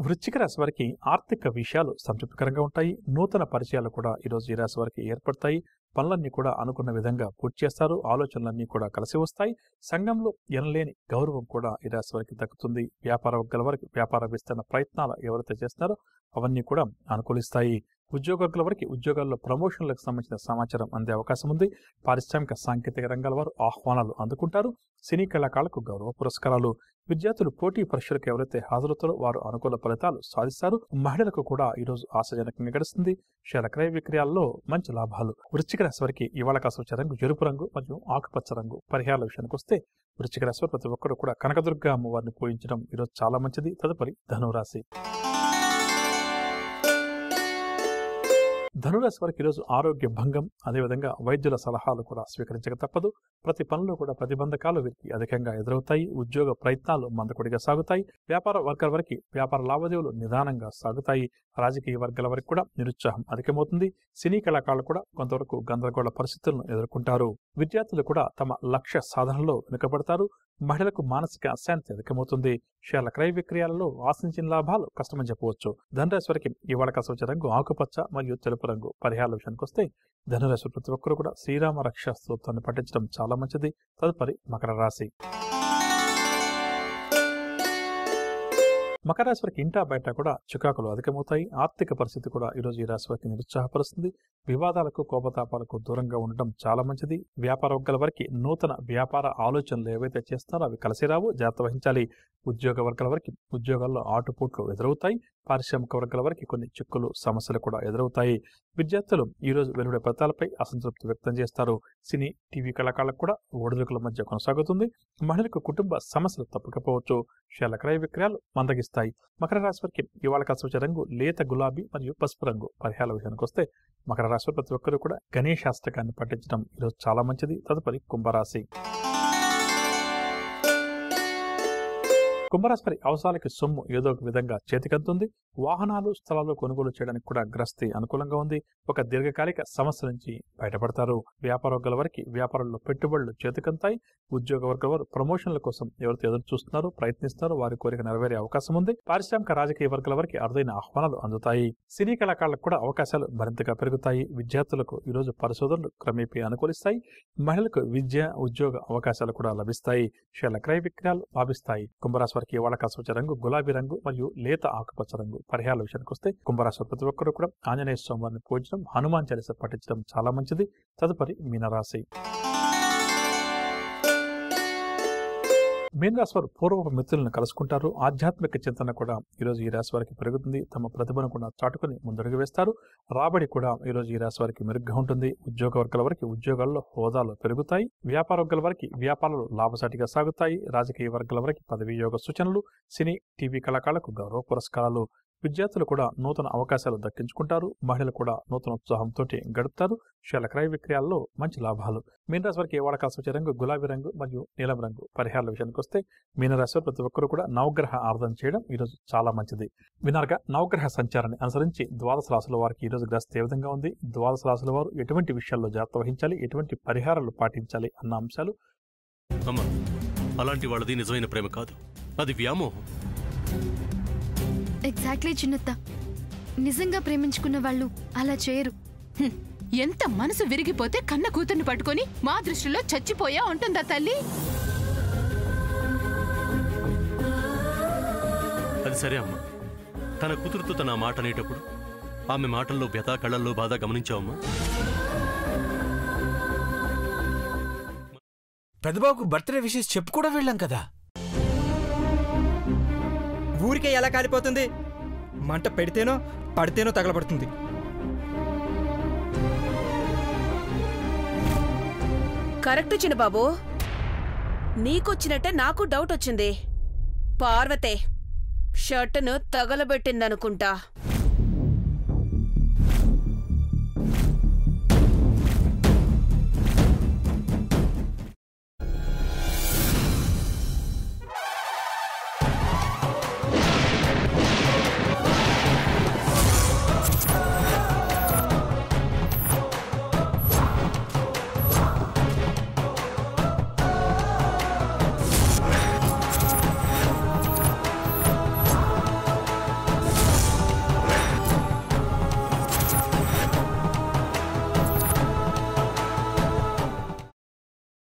వృశ్చిక రాశి వారికి ఆర్థిక విషయాలు సంతృప్తికరంగా ఉంటాయి. నూతన పరిచయాలు కూడా ఈరోజు ఈ రాశి వారికి ఏర్పడతాయి. పనులన్నీ కూడా అనుకున్న విధంగా పూర్తి చేస్తారు. ఆలోచనలన్నీ కూడా కలిసి వస్తాయి. సంఘంలో ఎనలేని గౌరవం కూడా ఈ రాశి వారికి దక్కుతుంది. వ్యాపార వర్గాల వారికి వ్యాపార విస్తరణ ప్రయత్నాలు ఎవరైతే చేస్తున్నారో అవన్నీ కూడా అనుకూలిస్తాయి. ఉద్యోగస్తుల వారికి ఉద్యోగాల్లో ప్రమోషన్లకు సంబంధించిన సమాచారం అందే అవకాశం ఉంది. పారిశ్రామిక సాంకేతిక రంగాల వారు ఆహ్వానాలు అందుకుంటారు. సినీ కళాకారులకు గౌరవ పురస్కారాలు. విద్యార్థులు పోటీ పరీక్షలకు ఎవరైతే హాజరవుతారో వారు అనుకూల ఫలితాలు సాధిస్తారు. మహిళలకు కూడా ఈరోజు ఆశాజనకంగా గడుస్తుంది. షేర్ల క్రయ విక్రయాల్లో మంచి లాభాలు. వృశ్చిక రాశి వారికి ఇవాళ కాసు వచ్చే రంగు ఎరుపు రంగు మరియు ఆకుపచ్చ రంగు. పరిహారాల విషయానికి వస్తే వృశ్చిక రాశి వారు ప్రతి ఒక్కరు కూడా కనకదుర్గ అమ్మవారిని పూజించడం ఈరోజు చాలా మంచిది. తదుపరి ధనురాశి. ధనురాశి వారికి ఈరోజు ఆరోగ్య భంగం, అదేవిధంగా వైద్యుల సలహాలు కూడా స్వీకరించక తప్పదు. ప్రతి పనిలో కూడా ప్రతిబంధకాలు వీరికి అధికంగా ఎదురవుతాయి. ఉద్యోగ ప్రయత్నాలు మందకొడిగా సాగుతాయి. వ్యాపార వర్గాల వరకు వ్యాపార లావాదేవీలు నిదానంగా సాగుతాయి. రాజకీయ వర్గాల వరకు కూడా నిరుత్సాహం అధికమవుతుంది. సినీ కళాకారులు కూడా కొంతవరకు గందరగోళ పరిస్థితులను ఎదుర్కొంటారు. విద్యార్థులు కూడా తమ లక్ష్య సాధనలో వెనుకబడతారు. మహిళలకు మానసిక అశాంతి అధికమవుతుంది. షేర్ల క్రయ విక్రయాలలో ఆశించిన లాభాలు కష్టమని చెప్పవచ్చు. ధనురాశి వారికి ఇవాళ కాసు వచ్చే రంగు ఆకుపచ్చ మరియు తెలుపు రంగు. పరిహారాల విషయానికి వస్తే ధనురాశి ప్రతి ఒక్కరు కూడా శ్రీరామ రక్షా స్తోత్రాన్ని పఠించడం చాలా మంచిది. తదుపరి మకర రాశి. మకర రాశి వారికి ఇంటా బయట కూడా చికాకులు అధికమవుతాయి. ఆర్థిక పరిస్థితి కూడా ఈరోజు ఈ రాశి వారికి నిరుత్సాహపరుస్తుంది. వివాదాలకు కోపతాపాలకు దూరంగా ఉండడం చాలా మంచిది. వ్యాపార వర్గాల వారికి నూతన వ్యాపార ఆలోచనలు ఏవైతే చేస్తారో అవి కలిసి రావు, జాగ్రత్త వహించాలి. ఉద్యోగ వర్గాల వారికి ఉద్యోగాల్లో ఆటుపోట్లు ఎదురవుతాయి. పారిశ్రామిక వర్గాల వారికి కొన్ని చిక్కులు సమస్యలు కూడా ఎదురవుతాయి. విద్యార్థులు ఈరోజు వెలువడే ఫలితాలపై అసంతృప్తి వ్యక్తం చేస్తారు. సినీ టీవీ కళాకారులకు కూడా ఒడిదుడుకుల మధ్య కొనసాగుతుంది. మహిళలకు కుటుంబ సమస్యలు తప్పకపోవచ్చు. షేర్ల క్రయ విక్రయాలు మందగిస్తాయి. మకర రాశి వారికి ఇవాళ కాసు వచ్చే రంగు లేత గులాబీ మరియు పసుపు రంగు. పరిహారాల విషయానికి వస్తే మకర రాశి ప్రతి ఒక్కరు కూడా గణేశాష్టకాన్ని పఠించడం ఈరోజు చాలా మంచిది. తదుపరి కుంభరాశి. కుంభరాశి వారి అవసరాలకి సొమ్ము ఏదో ఒక విధంగా చేతికంతుంది. వాహనాలు స్థలాలు కొనుగోలు చేయడానికి కూడా గ్రస్తి అనుకూలంగా ఉంది. ఒక దీర్ఘకాలిక సమస్య నుంచి బయటపడతారు. వ్యాపార వర్గాల వారికి వ్యాపారంలో పెట్టుబడులు చేతికంతాయి. ఉద్యోగ వర్గాల వారు ప్రమోషన్ల కోసం ఎవరైతే ఎదురు చూస్తున్నారో ప్రయత్నిస్తారో వారి కోరిక నెరవేరే అవకాశం ఉంది. పారిశ్రామిక రాజకీయ వర్గాల వారికి అరుదైన ఆహ్వానాలు అందుతాయి. సినీ కళాకారులకు కూడా అవకాశాలు మరింతగా పెరుగుతాయి. విద్యార్థులకు ఈరోజు పరిశోధనలు క్రమేపీ అనుకూలిస్తాయి. మహిళలకు విద్య ఉద్యోగ అవకాశాలు కూడా లభిస్తాయి. షేర్ల క్రయ విక్రయాలు లాభిస్తాయి. కుంభరాశి వారికి ఇవాళ కాసు వచ్చే రంగు గులాబీ రంగు మరియు లేత ఆకుపచ్చ రంగు. పరిహారాల విషయానికి వస్తే కుంభరాశి ప్రతి ఒక్కరు కూడా ఆంజనేయ స్వామిని పూజించడం, హనుమాన్ చాలీసా పఠించడం చాలా మంచిది. తదుపరి మీనరాశి. మీనరాశి వారు పూర్వపు మిత్రులను కలుసుకుంటారు. ఆధ్యాత్మిక చింతన కూడా ఈరోజు ఈ రాశి వారికి పెరుగుతుంది. తమ ప్రతిభను కూడా చాటుకుని ముందడుగు వేస్తారు. రాబడి కూడా ఈరోజు ఈ రాశి వారికి మెరుగ్గా ఉంటుంది. ఉద్యోగ వర్గాల వారికి ఉద్యోగాల్లో హోదాలు పెరుగుతాయి. వ్యాపార వర్గాల వారికి వ్యాపారాలు లాభసాటిగా సాగుతాయి. రాజకీయ వర్గాల వారికి పదవీ యోగ సూచనలు. సినీ టీవీ కళాకారులకు గౌరవ పురస్కారాలు. విద్యార్థులు కూడా నూతన అవకాశాలు దక్కించుకుంటారు. మహిళలు కూడా నూతన ఉత్సాహంతో గడుపుతారు. షేర్ల క్రయ విక్రయాల్లో మంచి లాభాలు. మీనరాశి వారికి ఇవాళ కాసు వచ్చే రంగు గులాబీ రంగు మరియు నీలం రంగు. పరిహారాల విషయానికి వస్తే మీనరాశి వారు ప్రతి ఒక్కరు కూడా నవగ్రహ ఆరాధన చేయడం ఈరోజు చాలా మంచిది. వినారుగా నవగ్రహ సంచారాన్ని అనుసరించి ద్వాదశ రాశుల వారికి ఈరోజు గ్రస్త ఏ విధంగా ఉంది, ద్వాదశ రాశుల వారు ఎటువంటి విషయాల్లో జాగ్రత్త వహించాలి, ఎటువంటి పరిహారాలు పాటించాలి అన్న అంశాలు. అలాంటి వాళ్ళది నిజమైన ప్రేమ కాదు, అది వ్యామోహం. ఎగ్జాక్ట్లీ చిన్నత్త, నిజంగా ప్రేమించుకున్న వాళ్ళు అలా చేయరు. ఎంత మనసు విరిగిపోతే కన్న కూతుర్ని పట్టుకొని మా దృష్టిలో చచ్చిపోయా ఉంటుందా తల్లి? అది సరే అమ్మా, తన కూతురుతో తన మాట అనేటప్పుడు ఆమె మాటల్లో వ్యథా, కళ్ళల్లో బాధ గమనించావమ్మా? పెద్దబాబుకు బర్త్డే విషెస్ చెప్పు కూడా వెళ్ళాం కదా. ఊరికే ఎలా కాలిపోతుంది? మంట పెడితేనో పడితేనో తగలబడుతుంది. కరెక్ట్ చిన్నబాబు, నీకొచ్చినట్టే నాకు డౌట్ వచ్చింది. పార్వతే షర్టును తగలబెట్టిందనుకుంటా.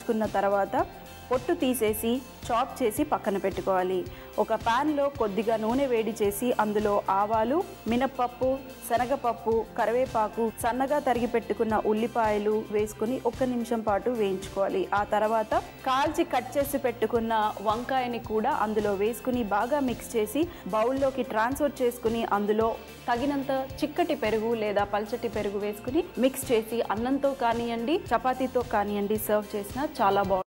కున్న తర్వాత పొట్టు తీసేసి చాప్ చేసి పక్కన పెట్టుకోవాలి. ఒక ప్యాన్లో కొద్దిగా నూనె వేడి చేసి అందులో ఆవాలు, మినప్పప్పు, శనగపప్పు, కరివేపాకు, సన్నగా తరిగి పెట్టుకున్న ఉల్లిపాయలు వేసుకుని 1 నిమిషం పాటు వేయించుకోవాలి. ఆ తర్వాత కాల్చి కట్ చేసి పెట్టుకున్న వంకాయని కూడా అందులో వేసుకుని బాగా మిక్స్ చేసి బౌల్లోకి ట్రాన్స్ఫర్ చేసుకుని అందులో తగినంత చిక్కటి పెరుగు లేదా పల్చటి పెరుగు వేసుకుని మిక్స్ చేసి అన్నంతో కానివ్వండి, చపాతీతో కానివ్వండి సర్వ్ చేసినా చాలా బాగుంటుంది.